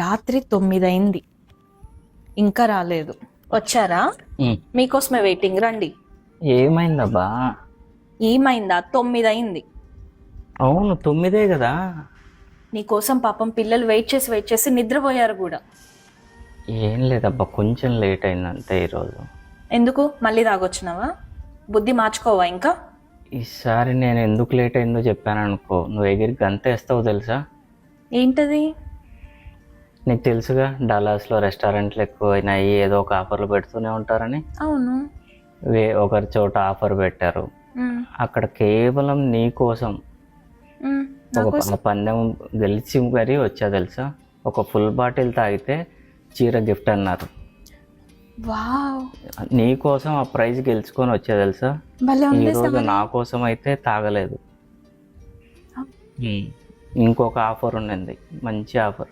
రాత్రి 9 అయింది, ఇంకా రాలేదు. వచ్చారా? మీకోసమే వెయిటింగ్, రండి. ఏమైందబ్బా? ఏమైందా? 9 అయింది. అవును 9 కదా. నీకోసం పాపం పిల్లలు వెయిట్ చేసి నిద్రపోయారు కూడా. ఏం లేదబ్బా, కొంచెం లేట్ అయిందంటే ఈరోజు. ఎందుకు మళ్ళీ తాగొచ్చినావా? బుద్ధి మార్చుకోవా ఇంకా? ఈసారి నేను ఎందుకు లేట్ అయిందో చెప్పాను అనుకో, నువ్వు ఎగిరి గంతేస్తావు తెలుసా? ఏంటది? నీకు తెలుసుగా, డల్లాస్లో రెస్టారెంట్లు ఎక్కువైనాయి, ఏదో ఒక ఆఫర్లు పెడుతూనే ఉంటారని. అవును. ఒకరి చోట ఆఫర్ పెట్టారు, ఉమ్, అక్కడ కేవలం నీ కోసం ఉమ్, ఒక నాకోసం? పందెం గెలిచి మరీ వచ్చా తెలుసా. ఒక ఫుల్ బాటిల్ తాగితే చీర గిఫ్ట్ అన్నారు. వావ్, నీ కోసం ఆ ప్రైజ్ గెలుచుకొని వచ్చా తెలుసా. భలే ఉంది. ఈరోజు నా కోసం అయితే తాగలేదు. ఇంకొక ఆఫర్ ఉన్నది, మంచి ఆఫర్.